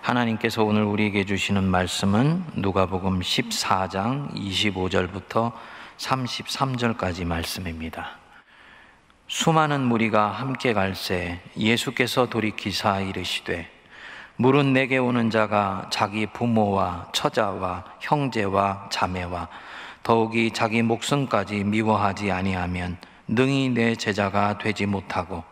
하나님께서 오늘 우리에게 주시는 말씀은 누가복음 14장 25절부터 33절까지 말씀입니다. 수많은 무리가 함께 갈새 예수께서 돌이키사 이르시되 물은 내게 오는 자가 자기 부모와 처자와 형제와 자매와 더욱이 자기 목숨까지 미워하지 아니하면 능히 내 제자가 되지 못하고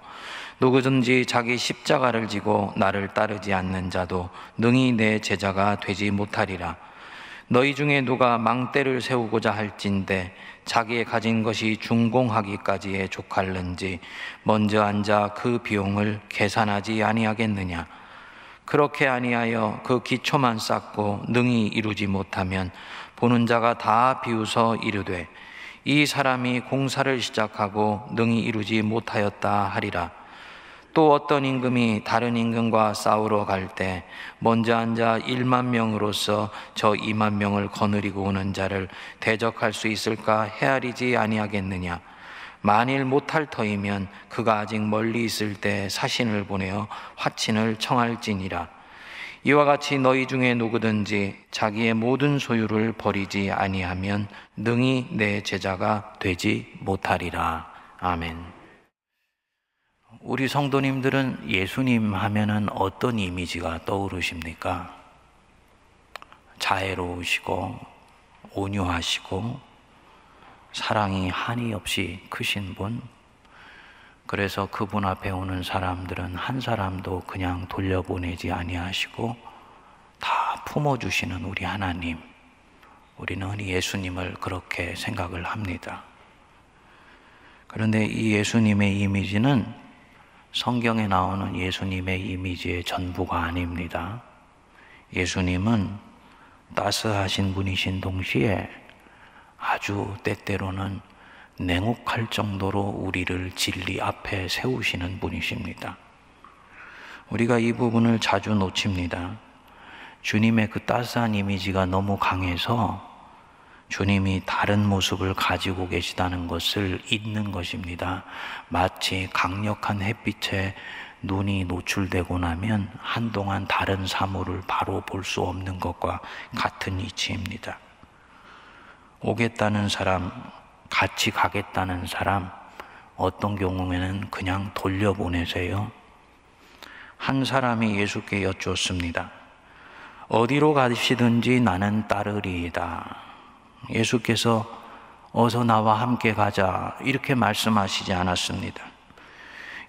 누구든지 자기 십자가를 지고 나를 따르지 않는 자도 능히 내 제자가 되지 못하리라. 너희 중에 누가 망대를 세우고자 할진대 자기의 가진 것이 준공하기까지에 족할는지 먼저 앉아 그 비용을 계산하지 아니하겠느냐. 그렇게 아니하여 그 기초만 쌓고 능히 이루지 못하면 보는 자가 다 비웃어 이르되 이 사람이 공사를 시작하고 능히 이루지 못하였다 하리라. 또 어떤 임금이 다른 임금과 싸우러 갈 때 먼저 앉아 1만 명으로서 저 2만 명을 거느리고 오는 자를 대적할 수 있을까 헤아리지 아니하겠느냐. 만일 못할 터이면 그가 아직 멀리 있을 때 사신을 보내어 화친을 청할지니라. 이와 같이 너희 중에 누구든지 자기의 모든 소유를 버리지 아니하면 능히 내 제자가 되지 못하리라. 아멘. 우리 성도님들은 예수님 하면은 어떤 이미지가 떠오르십니까? 자애로우시고 온유하시고 사랑이 한이 없이 크신 분, 그래서 그분 앞에 오는 사람들은 한 사람도 그냥 돌려보내지 아니하시고 다 품어주시는 우리 하나님, 우리는 예수님을 그렇게 생각을 합니다. 그런데 이 예수님의 이미지는 성경에 나오는 예수님의 이미지의 전부가 아닙니다. 예수님은 따스하신 분이신 동시에 아주 때때로는 냉혹할 정도로 우리를 진리 앞에 세우시는 분이십니다. 우리가 이 부분을 자주 놓칩니다. 주님의 그 따스한 이미지가 너무 강해서 주님이 다른 모습을 가지고 계시다는 것을 잊는 것입니다. 마치 강력한 햇빛에 눈이 노출되고 나면 한동안 다른 사물을 바로 볼 수 없는 것과 같은 이치입니다. 오겠다는 사람, 같이 가겠다는 사람, 어떤 경우에는 그냥 돌려보내세요. 한 사람이 예수께 여쭈었습니다. 어디로 가시든지 나는 따르리이다. 예수께서 어서 나와 함께 가자 이렇게 말씀하시지 않았습니다.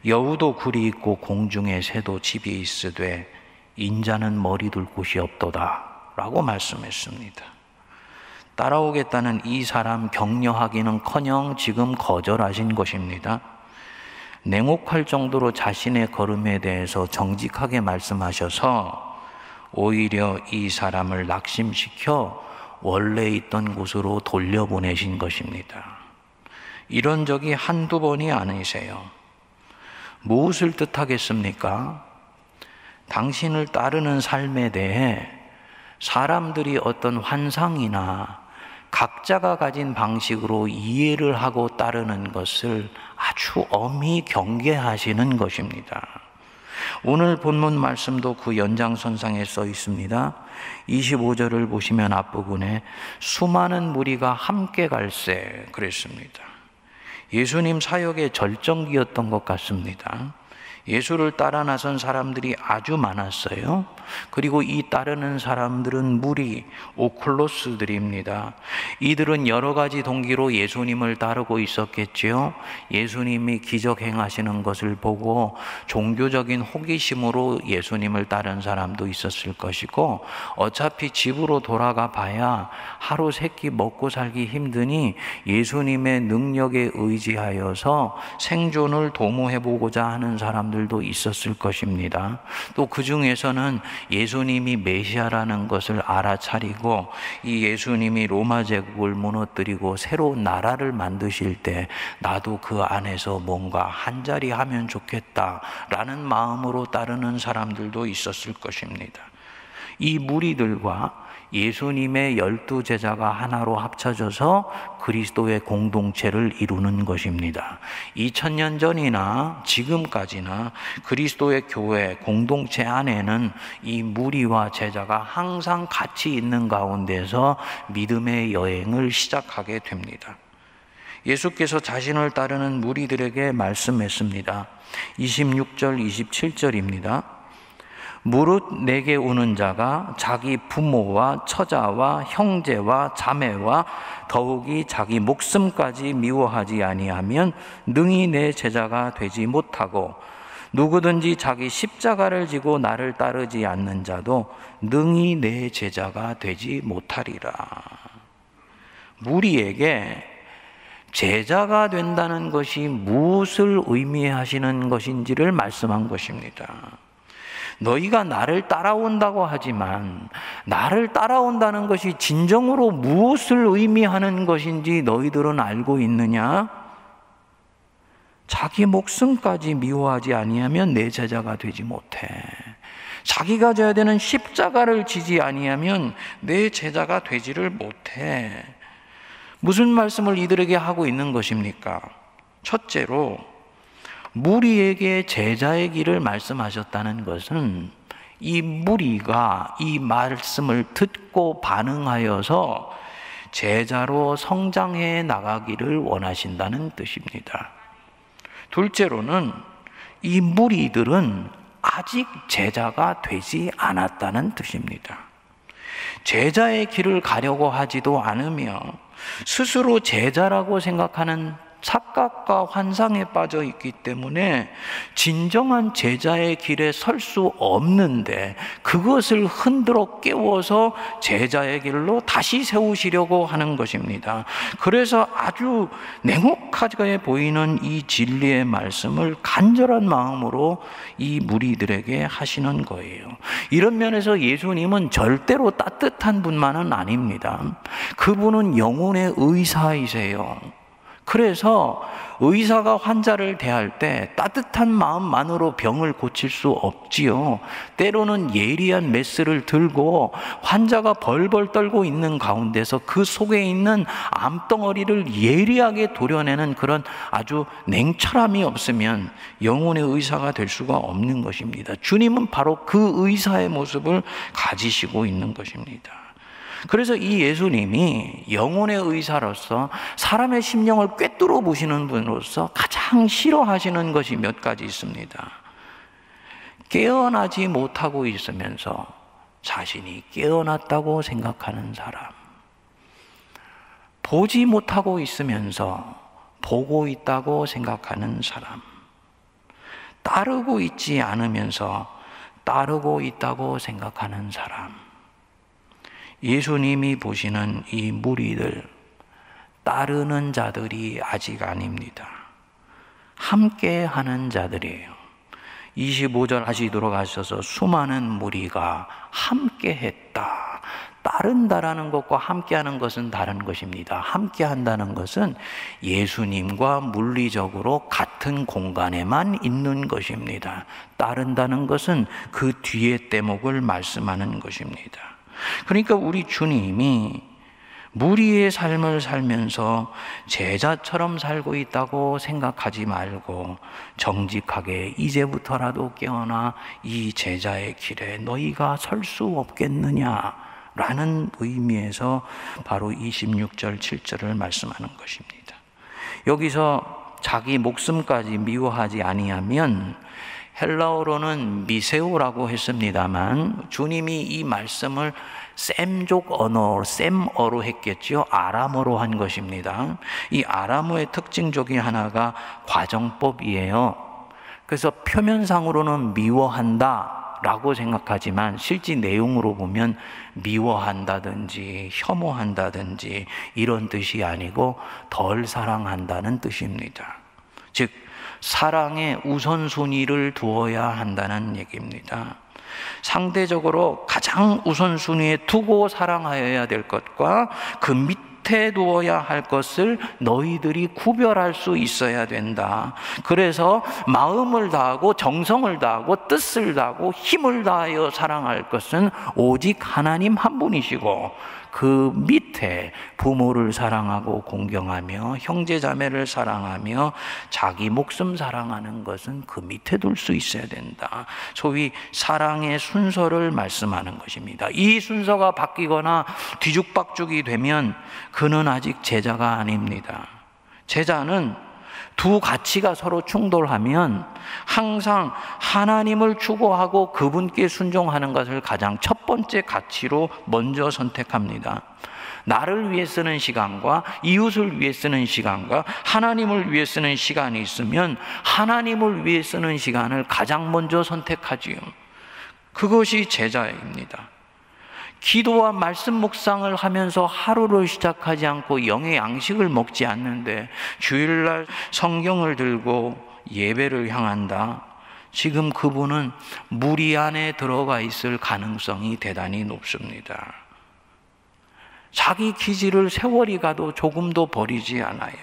여우도 굴이 있고 공중에 새도 집이 있으되 인자는 머리 둘 곳이 없도다 라고 말씀했습니다. 따라오겠다는 이 사람 격려하기는커녕 지금 거절하신 것입니다. 냉혹할 정도로 자신의 걸음에 대해서 정직하게 말씀하셔서 오히려 이 사람을 낙심시켜 원래 있던 곳으로 돌려보내신 것입니다. 이런 적이 한두 번이 아니세요. 무엇을 뜻하겠습니까? 당신을 따르는 삶에 대해 사람들이 어떤 환상이나 각자가 가진 방식으로 이해를 하고 따르는 것을 아주 엄히 경계하시는 것입니다. 오늘 본문 말씀도 그 연장선상에 써 있습니다. 25절을 보시면 앞부분에 수많은 무리가 함께 갈새 그랬습니다. 예수님 사역의 절정기였던 것 같습니다. 예수를 따라 나선 사람들이 아주 많았어요. 그리고 이 따르는 사람들은 무리, 오클로스들입니다. 이들은 여러 가지 동기로 예수님을 따르고 있었겠지요. 예수님이 기적 행하시는 것을 보고 종교적인 호기심으로 예수님을 따른 사람도 있었을 것이고, 어차피 집으로 돌아가 봐야 하루 세끼 먹고 살기 힘드니 예수님의 능력에 의지하여서 생존을 도모해보고자 하는 사람들도 있었을 것입니다. 또 그 중에서는 예수님이 메시아라는 것을 알아차리고 이 예수님이 로마 제국을 무너뜨리고 새로운 나라를 만드실 때 나도 그 안에서 뭔가 한 자리 하면 좋겠다라는 마음으로 따르는 사람들도 있었을 것입니다. 이 무리들과 예수님의 12제자가 하나로 합쳐져서 그리스도의 공동체를 이루는 것입니다. 2000년 전이나 지금까지나 그리스도의 교회 공동체 안에는 이 무리와 제자가 항상 같이 있는 가운데서 믿음의 여행을 시작하게 됩니다. 예수께서 자신을 따르는 무리들에게 말씀했습니다. 26절, 27절입니다. 무릇 내게 오는 자가 자기 부모와 처자와 형제와 자매와 더욱이 자기 목숨까지 미워하지 아니하면 능히 내 제자가 되지 못하고, 누구든지 자기 십자가를 지고 나를 따르지 않는 자도 능히 내 제자가 되지 못하리라. 무리에게 제자가 된다는 것이 무엇을 의미하시는 것인지를 말씀한 것입니다. 너희가 나를 따라온다고 하지만 나를 따라온다는 것이 진정으로 무엇을 의미하는 것인지 너희들은 알고 있느냐? 자기 목숨까지 미워하지 아니하면 내 제자가 되지 못해. 자기가 져야 되는 십자가를 지지 아니하면 내 제자가 되지를 못해. 무슨 말씀을 이들에게 하고 있는 것입니까? 첫째로, 무리에게 제자의 길을 말씀하셨다는 것은 이 무리가 이 말씀을 듣고 반응하여서 제자로 성장해 나가기를 원하신다는 뜻입니다. 둘째로는 이 무리들은 아직 제자가 되지 않았다는 뜻입니다. 제자의 길을 가려고 하지도 않으며 스스로 제자라고 생각하는 착각과 환상에 빠져 있기 때문에 진정한 제자의 길에 설 수 없는데, 그것을 흔들어 깨워서 제자의 길로 다시 세우시려고 하는 것입니다. 그래서 아주 냉혹하게 보이는 이 진리의 말씀을 간절한 마음으로 이 무리들에게 하시는 거예요. 이런 면에서 예수님은 절대로 따뜻한 분만은 아닙니다. 그분은 영혼의 의사이세요. 그래서 의사가 환자를 대할 때 따뜻한 마음만으로 병을 고칠 수 없지요. 때로는 예리한 메스를 들고 환자가 벌벌 떨고 있는 가운데서 그 속에 있는 암덩어리를 예리하게 도려내는 그런 아주 냉철함이 없으면 영혼의 의사가 될 수가 없는 것입니다. 주님은 바로 그 의사의 모습을 가지시고 있는 것입니다. 그래서 이 예수님이 영혼의 의사로서 사람의 심령을 꿰뚫어 보시는 분으로서 가장 싫어하시는 것이 몇 가지 있습니다. 깨어나지 못하고 있으면서 자신이 깨어났다고 생각하는 사람, 보지 못하고 있으면서 보고 있다고 생각하는 사람, 따르고 있지 않으면서 따르고 있다고 생각하는 사람. 예수님이 보시는 이 무리들, 따르는 자들이 아직 아닙니다. 함께 하는 자들이에요. 25절 다시 돌아가셔서 수많은 무리가 함께 했다. 따른다라는 것과 함께 하는 것은 다른 것입니다. 함께 한다는 것은 예수님과 물리적으로 같은 공간에만 있는 것입니다. 따른다는 것은 그 뒤의 대목을 말씀하는 것입니다. 그러니까 우리 주님이 무리의 삶을 살면서 제자처럼 살고 있다고 생각하지 말고 정직하게 이제부터라도 깨어나 이 제자의 길에 너희가 설 수 없겠느냐라는 의미에서 바로 26절 7절을 말씀하는 것입니다. 여기서 자기 목숨까지 미워하지 아니하면, 헬라어로는 미세오라고 했습니다만 주님이 이 말씀을 셈족 언어, 셈어로 했겠죠. 아람어로 한 것입니다. 이 아람어의 특징 중에 하나가 과정법이에요. 그래서 표면상으로는 미워한다 라고 생각하지만 실제 내용으로 보면 미워한다든지 혐오한다든지 이런 뜻이 아니고 덜 사랑한다는 뜻입니다. 즉 사랑에 우선순위를 두어야 한다는 얘기입니다. 상대적으로 가장 우선순위에 두고 사랑하여야 될 것과 그 묵혀두어야 할 것을 너희들이 구별할 수 있어야 된다. 그래서 마음을 다하고 정성을 다하고 뜻을 다하고 힘을 다하여 사랑할 것은 오직 하나님 한 분이시고, 그 밑에 부모를 사랑하고 공경하며 형제자매를 사랑하며 자기 목숨 사랑하는 것은 그 밑에 둘 수 있어야 된다. 소위 사랑의 순서를 말씀하는 것입니다. 이 순서가 바뀌거나 뒤죽박죽이 되면 그는 아직 제자가 아닙니다. 제자는 두 가치가 서로 충돌하면 항상 하나님을 추구하고 그분께 순종하는 것을 가장 첫 번째 가치로 먼저 선택합니다. 나를 위해 쓰는 시간과 이웃을 위해 쓰는 시간과 하나님을 위해 쓰는 시간이 있으면 하나님을 위해 쓰는 시간을 가장 먼저 선택하지요. 그것이 제자입니다. 기도와 말씀 묵상을 하면서 하루를 시작하지 않고 영의 양식을 먹지 않는데 주일날 성경을 들고 예배를 향한다. 지금 그분은 무리 안에 들어가 있을 가능성이 대단히 높습니다. 자기 기질을 세월이 가도 조금도 버리지 않아요.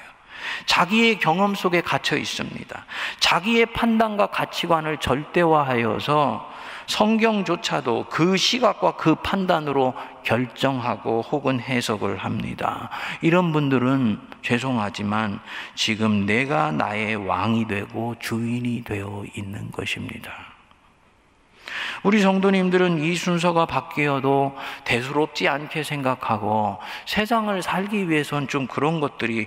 자기의 경험 속에 갇혀 있습니다. 자기의 판단과 가치관을 절대화하여서 성경조차도 그 시각과 그 판단으로 결정하고 혹은 해석을 합니다. 이런 분들은 죄송하지만 지금 내가 나의 왕이 되고 주인이 되어 있는 것입니다. 우리 성도님들은 이 순서가 바뀌어도 대수롭지 않게 생각하고 세상을 살기 위해서는 좀 그런 것들이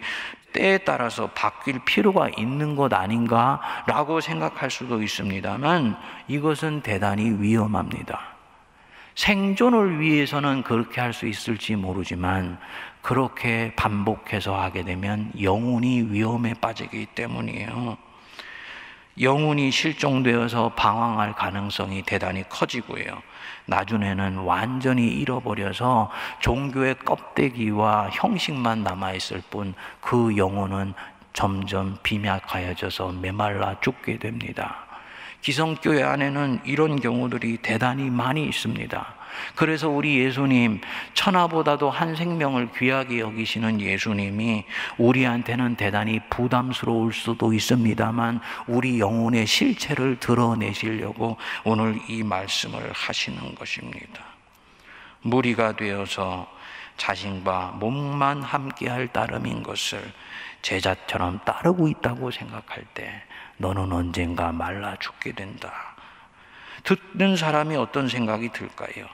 때에 따라서 바뀔 필요가 있는 것 아닌가 라고 생각할 수도 있습니다만 이것은 대단히 위험합니다. 생존을 위해서는 그렇게 할 수 있을지 모르지만 그렇게 반복해서 하게 되면 영혼이 위험에 빠지기 때문이에요. 영혼이 실종되어서 방황할 가능성이 대단히 커지고요. 나중에는 완전히 잃어버려서 종교의 껍데기와 형식만 남아있을 뿐 그 영혼은 점점 빈약하여져서 메말라 죽게 됩니다. 기성교회 안에는 이런 경우들이 대단히 많이 있습니다. 그래서 우리 예수님, 천하보다도 한 생명을 귀하게 여기시는 예수님이 우리한테는 대단히 부담스러울 수도 있습니다만 우리 영혼의 실체를 드러내시려고 오늘 이 말씀을 하시는 것입니다. 무리가 되어서 자신과 몸만 함께할 따름인 것을 제자처럼 따르고 있다고 생각할 때 너는 언젠가 말라 죽게 된다. 듣는 사람이 어떤 생각이 들까요?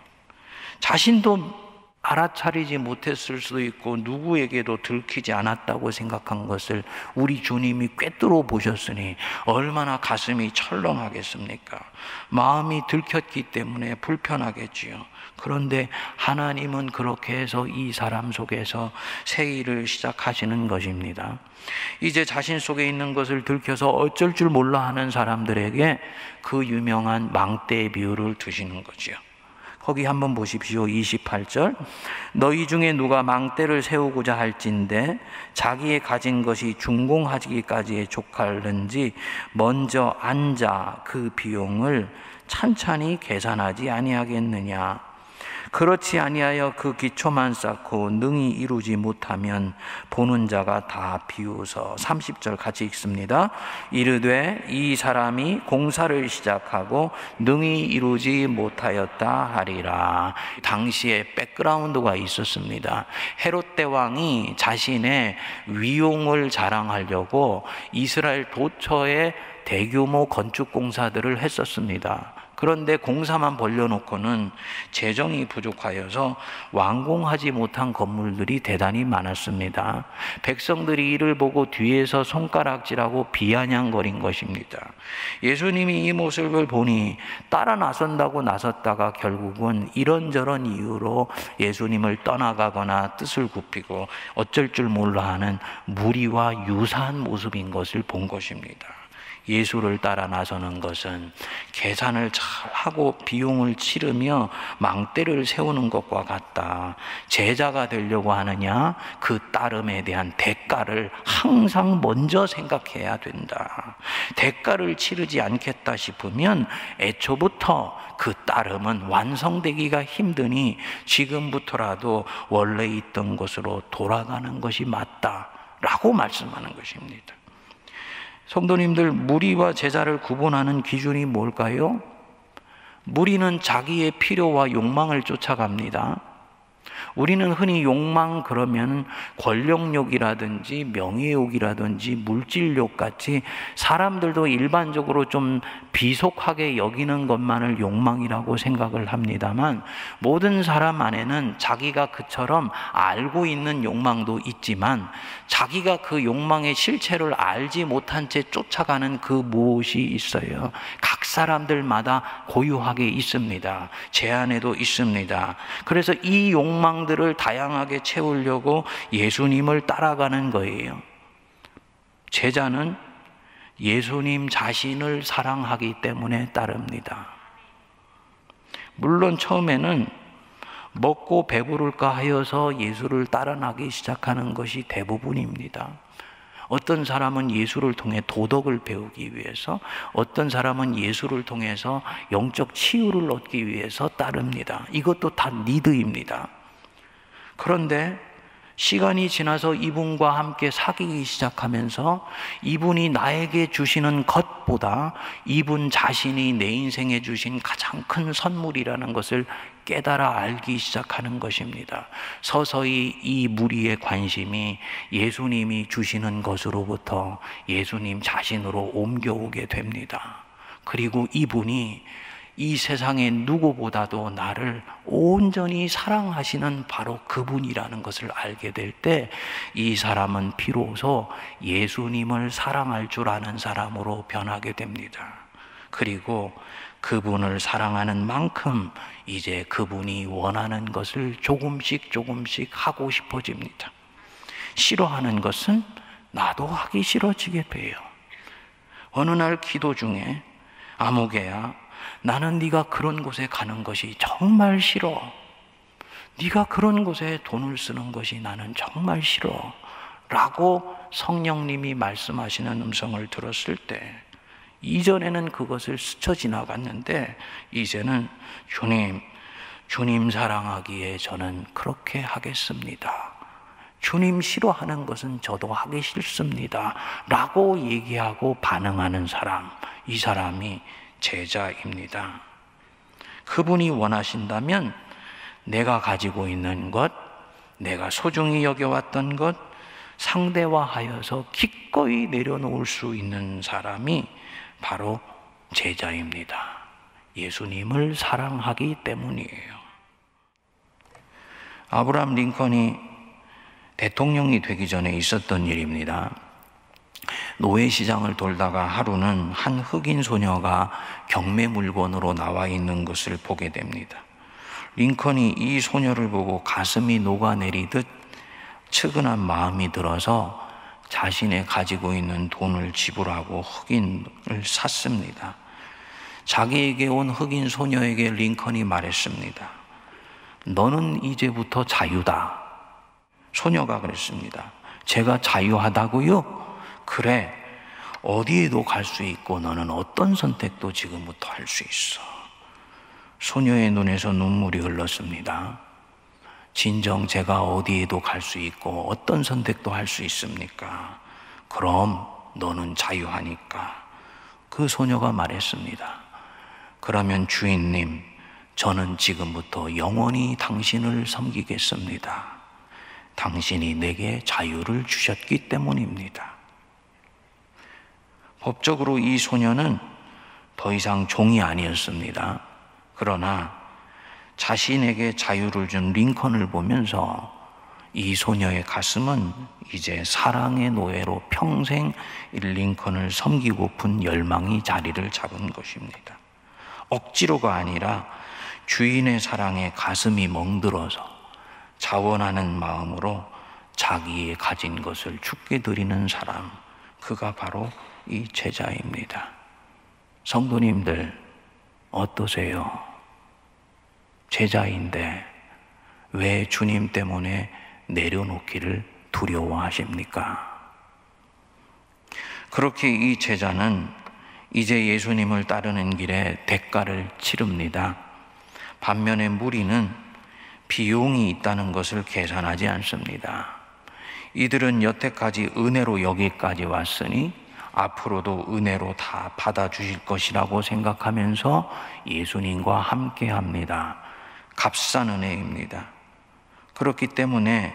자신도 알아차리지 못했을 수도 있고 누구에게도 들키지 않았다고 생각한 것을 우리 주님이 꿰뚫어 보셨으니 얼마나 가슴이 철렁하겠습니까? 마음이 들켰기 때문에 불편하겠지요. 그런데 하나님은 그렇게 해서 이 사람 속에서 새 일을 시작하시는 것입니다. 이제 자신 속에 있는 것을 들켜서 어쩔 줄 몰라 하는 사람들에게 그 유명한 망대의 비유를 두시는 거지요. 거기 한번 보십시오. 28절. 너희 중에 누가 망대를 세우고자 할진대 자기의 가진 것이 준공하기까지에 족하는지 먼저 앉아 그 비용을 찬찬히 계산하지 아니하겠느냐. 그렇지 아니하여 그 기초만 쌓고 능히 이루지 못하면 보는 자가 다 비웃어. 30절 같이 읽습니다. 이르되 이 사람이 공사를 시작하고 능히 이루지 못하였다 하리라. 당시에 백그라운드가 있었습니다. 헤롯 대왕이 자신의 위용을 자랑하려고 이스라엘 도처에 대규모 건축 공사들을 했었습니다. 그런데 공사만 벌려놓고는 재정이 부족하여서 완공하지 못한 건물들이 대단히 많았습니다. 백성들이 이를 보고 뒤에서 손가락질하고 비아냥거린 것입니다. 예수님이 이 모습을 보니 따라 나선다고 나섰다가 결국은 이런저런 이유로 예수님을 떠나가거나 뜻을 굽히고 어쩔 줄 몰라 하는 무리와 유사한 모습인 것을 본 것입니다. 예수를 따라 나서는 것은 계산을 잘 하고 비용을 치르며 망대를 세우는 것과 같다. 제자가 되려고 하느냐? 그 따름에 대한 대가를 항상 먼저 생각해야 된다. 대가를 치르지 않겠다 싶으면 애초부터 그 따름은 완성되기가 힘드니 지금부터라도 원래 있던 곳으로 돌아가는 것이 맞다라고 말씀하는 것입니다. 성도님들, 무리와 제자를 구분하는 기준이 뭘까요? 무리는 자기의 필요와 욕망을 쫓아갑니다. 우리는 흔히 욕망 그러면 권력욕이라든지 명예욕이라든지 물질욕 같이 사람들도 일반적으로 좀 비속하게 여기는 것만을 욕망이라고 생각을 합니다만, 모든 사람 안에는 자기가 그처럼 알고 있는 욕망도 있지만 자기가 그 욕망의 실체를 알지 못한 채 쫓아가는 그 무엇이 있어요. 각 사람들마다 고유하게 있습니다. 제 안에도 있습니다. 그래서 이 욕망들을 다양하게 채우려고 예수님을 따라가는 거예요. 제자는 예수님 자신을 사랑하기 때문에 따릅니다. 물론 처음에는 먹고 배부를까 하여서 예수를 따라가기 시작하는 것이 대부분입니다. 어떤 사람은 예수를 통해 도덕을 배우기 위해서, 어떤 사람은 예수를 통해서 영적 치유를 얻기 위해서 따릅니다. 이것도 다 니드입니다. 그런데 시간이 지나서 이분과 함께 사귀기 시작하면서 이분이 나에게 주시는 것보다 이분 자신이 내 인생에 주신 가장 큰 선물이라는 것을 깨달아 알기 시작하는 것입니다. 서서히 이 무리의 관심이 예수님이 주시는 것으로부터 예수님 자신으로 옮겨오게 됩니다. 그리고 이분이 이 세상의 누구보다도 나를 온전히 사랑하시는 바로 그분이라는 것을 알게 될 때 이 사람은 비로소 예수님을 사랑할 줄 아는 사람으로 변하게 됩니다. 그리고 그분을 사랑하는 만큼 이제 그분이 원하는 것을 조금씩 하고 싶어집니다. 싫어하는 것은 나도 하기 싫어지게 돼요. 어느 날 기도 중에 아무개야, 나는 네가 그런 곳에 가는 것이 정말 싫어. 네가 그런 곳에 돈을 쓰는 것이 나는 정말 싫어 라고 성령님이 말씀하시는 음성을 들었을 때, 이전에는 그것을 스쳐 지나갔는데 이제는 주님 사랑하기에 저는 그렇게 하겠습니다. 주님 싫어하는 것은 저도 하기 싫습니다 라고 얘기하고 반응하는 사람, 이 사람이 제자입니다. 그분이 원하신다면 내가 가지고 있는 것, 내가 소중히 여겨왔던 것, 상대화하여서 기꺼이 내려놓을 수 있는 사람이 바로 제자입니다. 예수님을 사랑하기 때문이에요. 아브라함 링컨이 대통령이 되기 전에 있었던 일입니다. 노예시장을 돌다가 하루는 한 흑인 소녀가 경매 물건으로 나와 있는 것을 보게 됩니다. 링컨이 이 소녀를 보고 가슴이 녹아내리듯 측은한 마음이 들어서 자신의 가지고 있는 돈을 지불하고 흑인을 샀습니다. 자기에게 온 흑인 소녀에게 링컨이 말했습니다. 너는 이제부터 자유다. 소녀가 그랬습니다. 제가 자유하다고요? 그래, 어디에도 갈 수 있고 너는 어떤 선택도 지금부터 할 수 있어. 소녀의 눈에서 눈물이 흘렀습니다. 진정 제가 어디에도 갈 수 있고 어떤 선택도 할 수 있습니까? 그럼 너는 자유하니까. 그 소녀가 말했습니다. 그러면 주인님, 저는 지금부터 영원히 당신을 섬기겠습니다. 당신이 내게 자유를 주셨기 때문입니다. 법적으로 이 소녀는 더 이상 종이 아니었습니다. 그러나 자신에게 자유를 준 링컨을 보면서 이 소녀의 가슴은 이제 사랑의 노예로 평생 링컨을 섬기고픈 열망이 자리를 잡은 것입니다. 억지로가 아니라 주인의 사랑에 가슴이 멍들어서 자원하는 마음으로 자기의 가진 것을 주께 드리는 사람, 그가 바로 이 제자입니다. 성도님들 어떠세요? 제자인데 왜 주님 때문에 내려놓기를 두려워하십니까? 그렇게 이 제자는 이제 예수님을 따르는 길에 대가를 치릅니다. 반면에 무리는 비용이 있다는 것을 계산하지 않습니다. 이들은 여태까지 은혜로 여기까지 왔으니 앞으로도 은혜로 다 받아주실 것이라고 생각하면서 예수님과 함께 합니다. 값싼 은혜입니다. 그렇기 때문에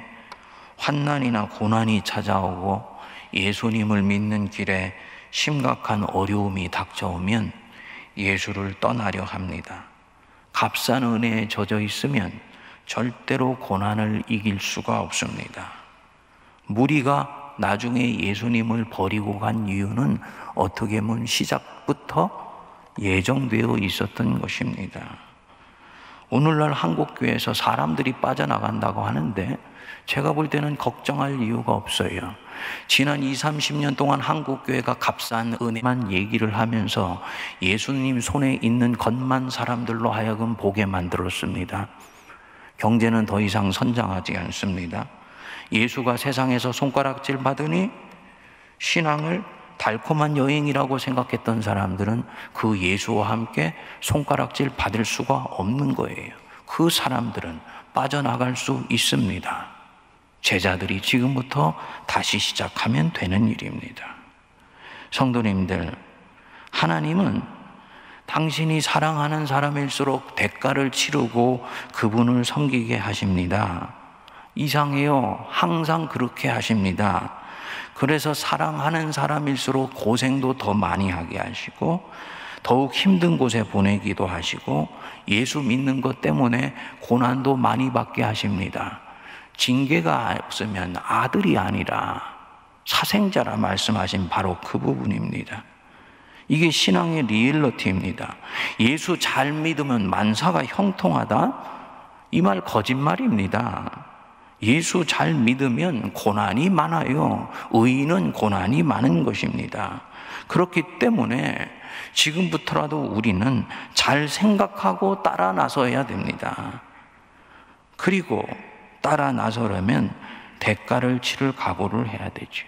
환난이나 고난이 찾아오고 예수님을 믿는 길에 심각한 어려움이 닥쳐오면 예수를 떠나려 합니다. 값싼 은혜에 젖어 있으면 절대로 고난을 이길 수가 없습니다. 무리가 나중에 예수님을 버리고 간 이유는 어떻게 보면 시작부터 예정되어 있었던 것입니다. 오늘날 한국교회에서 사람들이 빠져나간다고 하는데 제가 볼 때는 걱정할 이유가 없어요. 지난 20-30년 동안 한국교회가 값싼 은혜만 얘기를 하면서 예수님 손에 있는 것만 사람들로 하여금 보게 만들었습니다. 경제는 더 이상 선장하지 않습니다. 예수가 세상에서 손가락질 받으니 신앙을 달콤한 여행이라고 생각했던 사람들은 그 예수와 함께 손가락질 받을 수가 없는 거예요. 그 사람들은 빠져나갈 수 있습니다. 제자들이 지금부터 다시 시작하면 되는 일입니다. 성도님들, 하나님은 당신이 사랑하는 사람일수록 대가를 치르고 그분을 섬기게 하십니다. 이상해요. 항상 그렇게 하십니다. 그래서 사랑하는 사람일수록 고생도 더 많이 하게 하시고 더욱 힘든 곳에 보내기도 하시고 예수 믿는 것 때문에 고난도 많이 받게 하십니다. 징계가 없으면 아들이 아니라 사생자라 말씀하신 바로 그 부분입니다. 이게 신앙의 리얼리티입니다. 예수 잘 믿으면 만사가 형통하다? 이 말 거짓말입니다. 예수 잘 믿으면 고난이 많아요. 의인은 고난이 많은 것입니다. 그렇기 때문에 지금부터라도 우리는 잘 생각하고 따라 나서야 됩니다. 그리고 따라 나서려면 대가를 치를 각오를 해야 되죠.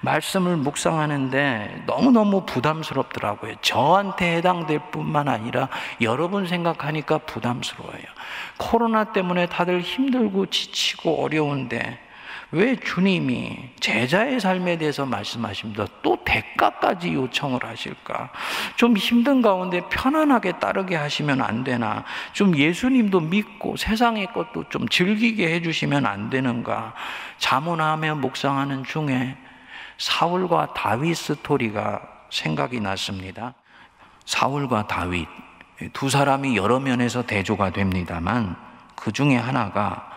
말씀을 묵상하는데 너무너무 부담스럽더라고요. 저한테 해당될 뿐만 아니라 여러분 생각하니까 부담스러워요. 코로나 때문에 다들 힘들고 지치고 어려운데 왜 주님이 제자의 삶에 대해서 말씀하십니다. 또 대가까지 요청을 하실까? 좀 힘든 가운데 편안하게 따르게 하시면 안 되나? 좀 예수님도 믿고 세상의 것도 좀 즐기게 해주시면 안 되는가? 자문하며 묵상하는 중에 사울과 다윗 스토리가 생각이 났습니다. 사울과 다윗 두 사람이 여러 면에서 대조가 됩니다만 그 중에 하나가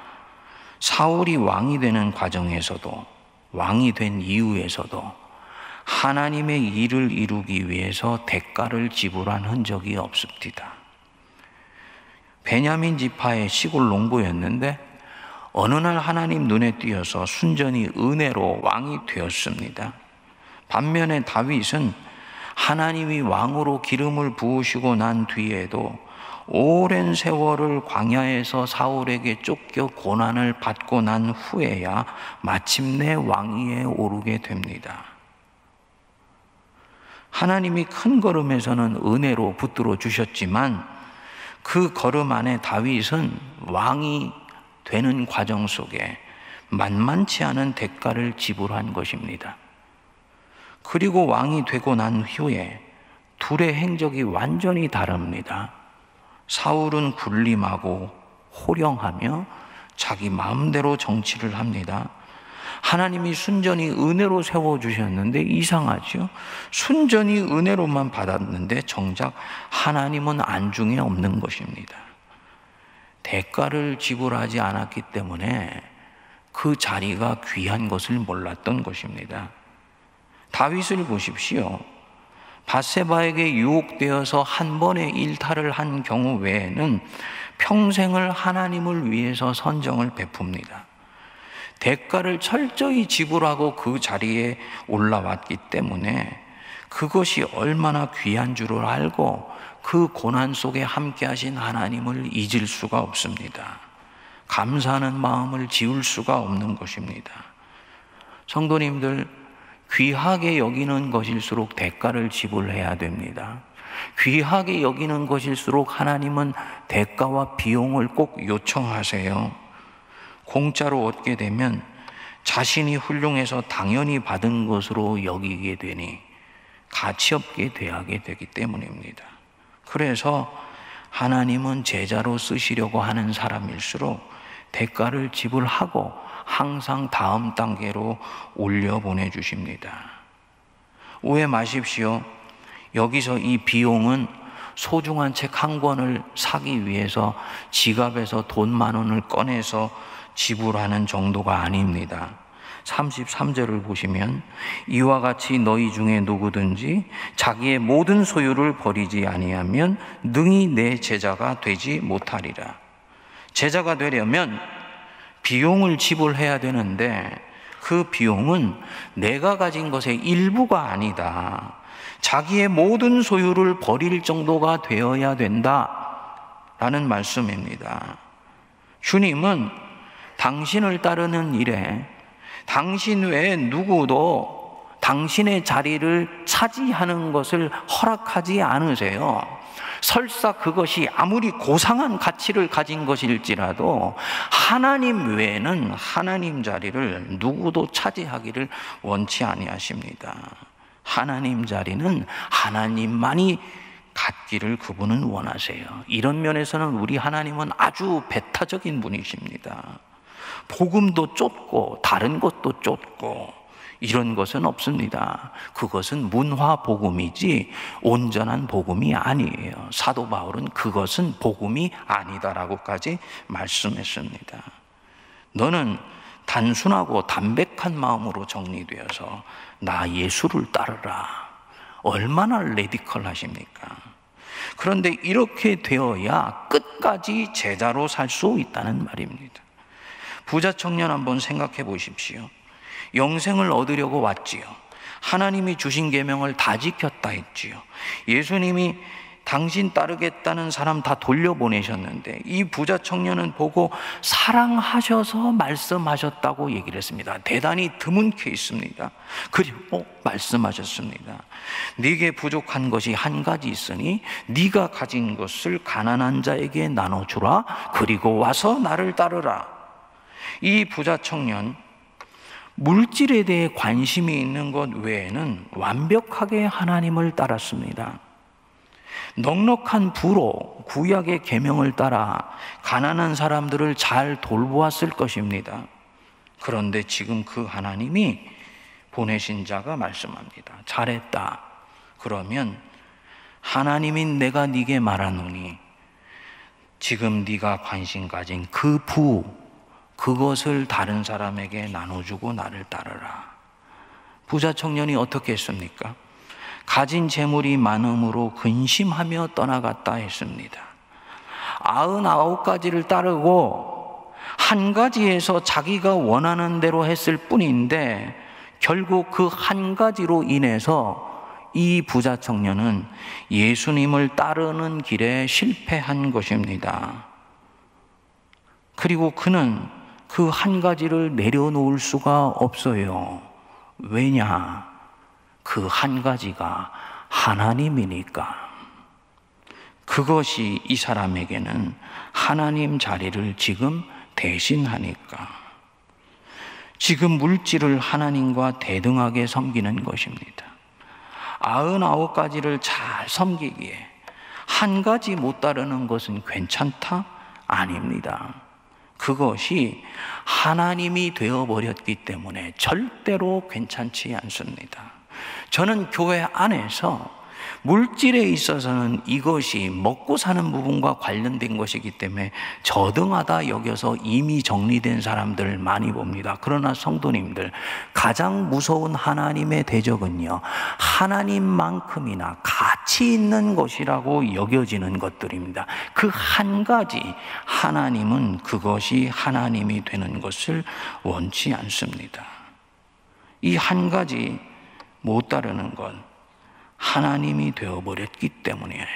사울이 왕이 되는 과정에서도 왕이 된 이후에서도 하나님의 일을 이루기 위해서 대가를 지불한 흔적이 없습니다. 베냐민 지파의 시골 농부였는데 어느 날 하나님 눈에 띄어서 순전히 은혜로 왕이 되었습니다. 반면에 다윗은 하나님이 왕으로 기름을 부으시고 난 뒤에도 오랜 세월을 광야에서 사울에게 쫓겨 고난을 받고 난 후에야 마침내 왕위에 오르게 됩니다. 하나님이 큰 걸음에서는 은혜로 붙들어 주셨지만 그 걸음 안에 다윗은 왕이 되는 과정 속에 만만치 않은 대가를 지불한 것입니다. 그리고 왕이 되고 난 후에 둘의 행적이 완전히 다릅니다. 사울은 군림하고 호령하며 자기 마음대로 정치를 합니다. 하나님이 순전히 은혜로 세워주셨는데 이상하죠? 순전히 은혜로만 받았는데 정작 하나님은 안중에 없는 것입니다. 대가를 지불하지 않았기 때문에 그 자리가 귀한 것을 몰랐던 것입니다. 다윗을 보십시오. 밧세바에게 유혹되어서 한 번의 일탈을 한 경우 외에는 평생을 하나님을 위해서 선정을 베풉니다. 대가를 철저히 지불하고 그 자리에 올라왔기 때문에 그것이 얼마나 귀한 줄을 알고 그 고난 속에 함께 하신 하나님을 잊을 수가 없습니다. 감사하는 마음을 지울 수가 없는 것입니다. 성도님들, 귀하게 여기는 것일수록 대가를 지불해야 됩니다. 귀하게 여기는 것일수록 하나님은 대가와 비용을 꼭 요청하세요. 공짜로 얻게 되면 자신이 훌륭해서 당연히 받은 것으로 여기게 되니 가치 없게 대하게 되기 때문입니다. 그래서 하나님은 제자로 쓰시려고 하는 사람일수록 대가를 지불하고 항상 다음 단계로 올려 보내주십니다. 오해 마십시오. 여기서 이 비용은 소중한 책 한 권을 사기 위해서 지갑에서 돈 10,000원을 꺼내서 지불하는 정도가 아닙니다. 33절을 보시면 이와 같이 너희 중에 누구든지 자기의 모든 소유를 버리지 아니하면 능히 내 제자가 되지 못하리라. 제자가 되려면 비용을 지불해야 되는데 그 비용은 내가 가진 것의 일부가 아니다. 자기의 모든 소유를 버릴 정도가 되어야 된다라는 말씀입니다. 주님은 당신을 따르는 일에 당신 외에 누구도 당신의 자리를 차지하는 것을 허락하지 않으세요. 설사 그것이 아무리 고상한 가치를 가진 것일지라도 하나님 외에는 하나님 자리를 누구도 차지하기를 원치 아니하십니다. 하나님 자리는 하나님만이 갖기를 그분은 원하세요. 이런 면에서는 우리 하나님은 아주 배타적인 분이십니다. 복음도 쫓고 다른 것도 쫓고 이런 것은 없습니다. 그것은 문화 복음이지 온전한 복음이 아니에요. 사도 바울은 그것은 복음이 아니다라고까지 말씀했습니다. 너는 단순하고 담백한 마음으로 정리되어서 나 예수를 따르라. 얼마나 레디컬하십니까? 그런데 이렇게 되어야 끝까지 제자로 살 수 있다는 말입니다. 부자 청년 한번 생각해 보십시오. 영생을 얻으려고 왔지요. 하나님이 주신 계명을 다 지켰다 했지요. 예수님이 당신 따르겠다는 사람 다 돌려보내셨는데 이 부자 청년은 보고 사랑하셔서 말씀하셨다고 얘기를 했습니다. 대단히 드문 케이스입니다. 그리고 말씀하셨습니다. 네게 부족한 것이 한 가지 있으니 네가 가진 것을 가난한 자에게 나눠주라. 그리고 와서 나를 따르라. 이 부자 청년 물질에 대해 관심이 있는 것 외에는 완벽하게 하나님을 따랐습니다. 넉넉한 부로 구약의 계명을 따라 가난한 사람들을 잘 돌보았을 것입니다. 그런데 지금 그 하나님이 보내신 자가 말씀합니다. 잘했다. 그러면 하나님인 내가 네게 말하노니 지금 네가 관심 가진 그 부, 그것을 다른 사람에게 나눠주고 나를 따르라. 부자 청년이 어떻게 했습니까? 가진 재물이 많음으로 근심하며 떠나갔다 했습니다. 99가지를 따르고 한 가지에서 자기가 원하는 대로 했을 뿐인데 결국 그 한 가지로 인해서 이 부자 청년은 예수님을 따르는 길에 실패한 것입니다. 그리고 그는 그 한 가지를 내려놓을 수가 없어요. 왜냐? 그 한 가지가 하나님이니까. 그것이 이 사람에게는 하나님 자리를 지금 대신하니까. 지금 물질을 하나님과 대등하게 섬기는 것입니다. 99가지를 잘 섬기기에 한 가지 못 따르는 것은 괜찮다? 아닙니다. 그것이 하나님이 되어버렸기 때문에 절대로 괜찮지 않습니다. 저는 교회 안에서 물질에 있어서는 이것이 먹고 사는 부분과 관련된 것이기 때문에 저등하다 여겨서 이미 정리된 사람들 많이 봅니다. 그러나 성도님들, 가장 무서운 하나님의 대적은요, 하나님만큼이나 가치 있는 것이라고 여겨지는 것들입니다. 그 한 가지, 하나님은 그것이 하나님이 되는 것을 원치 않습니다. 이 한 가지 못 따르는 것, 하나님이 되어버렸기 때문에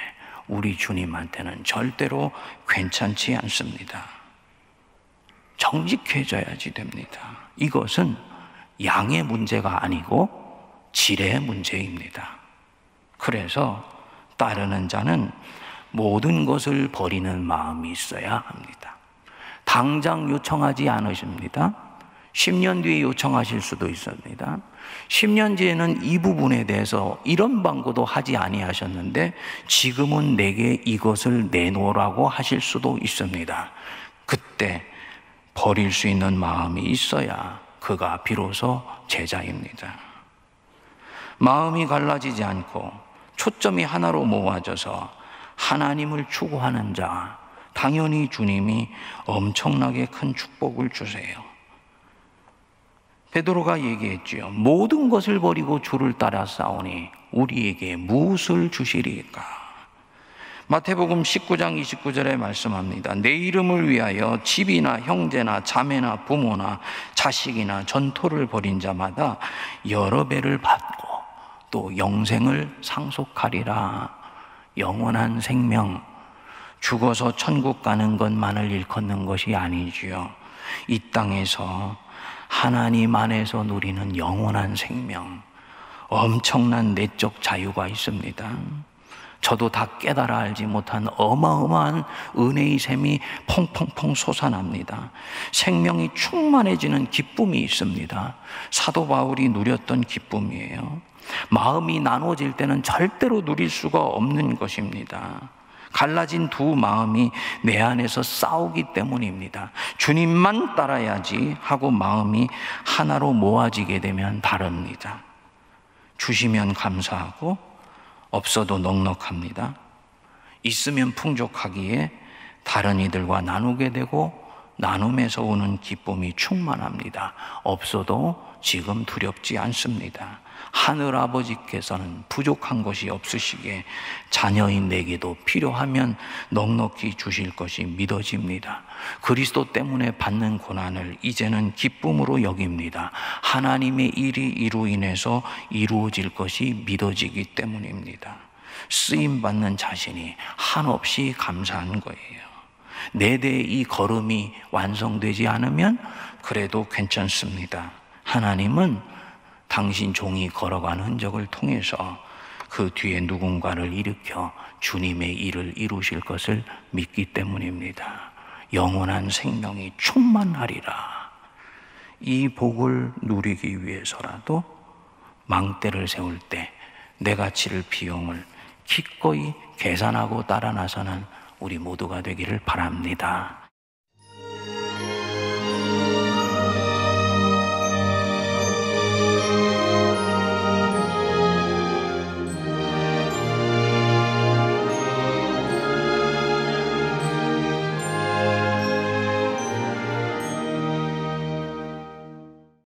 우리 주님한테는 절대로 괜찮지 않습니다. 정직해져야지 됩니다. 이것은 양의 문제가 아니고 질의 문제입니다. 그래서 따르는 자는 모든 것을 버리는 마음이 있어야 합니다. 당장 요청하지 않으십니다. 10년 뒤에 요청하실 수도 있습니다. 10년 뒤에는 이 부분에 대해서 이런 방구도 하지 아니하셨는데 지금은 내게 이것을 내놓으라고 하실 수도 있습니다. 그때 버릴 수 있는 마음이 있어야 그가 비로소 제자입니다. 마음이 갈라지지 않고 초점이 하나로 모아져서 하나님을 추구하는 자, 당연히 주님이 엄청나게 큰 축복을 주세요. 베드로가 얘기했지요. 모든 것을 버리고 주를 따라 싸우니 우리에게 무엇을 주시리까? 마태복음 19장 29절에 말씀합니다. 내 이름을 위하여 집이나 형제나 자매나 부모나 자식이나 전토를 벌인 자마다 여러 배를 받고 또 영생을 상속하리라. 영원한 생명, 죽어서 천국 가는 것만을 일컫는 것이 아니지요. 이 땅에서 하나님 안에서 누리는 영원한 생명, 엄청난 내적 자유가 있습니다. 저도 다 깨달아 알지 못한 어마어마한 은혜의 샘이 펑펑펑 솟아납니다. 생명이 충만해지는 기쁨이 있습니다. 사도 바울이 누렸던 기쁨이에요. 마음이 나눠질 때는 절대로 누릴 수가 없는 것입니다. 갈라진 두 마음이 내 안에서 싸우기 때문입니다. 주님만 따라야지 하고 마음이 하나로 모아지게 되면 다릅니다. 주시면 감사하고 없어도 넉넉합니다. 있으면 풍족하기에 다른 이들과 나누게 되고 나눔에서 오는 기쁨이 충만합니다. 없어도 지금 두렵지 않습니다. 하늘 아버지께서는 부족한 것이 없으시기에 자녀인 내게도 필요하면 넉넉히 주실 것이 믿어집니다. 그리스도 때문에 받는 고난을 이제는 기쁨으로 여깁니다. 하나님의 일이 이로 인해서 이루어질 것이 믿어지기 때문입니다. 쓰임받는 자신이 한없이 감사한 거예요. 내 대 이 걸음이 완성되지 않으면 그래도 괜찮습니다. 하나님은 당신 종이 걸어간 흔적을 통해서 그 뒤에 누군가를 일으켜 주님의 일을 이루실 것을 믿기 때문입니다. 영원한 생명이 충만하리라. 이 복을 누리기 위해서라도 망대를 세울 때 내가 치를 비용을 기꺼이 계산하고 따라 나서는 우리 모두가 되기를 바랍니다.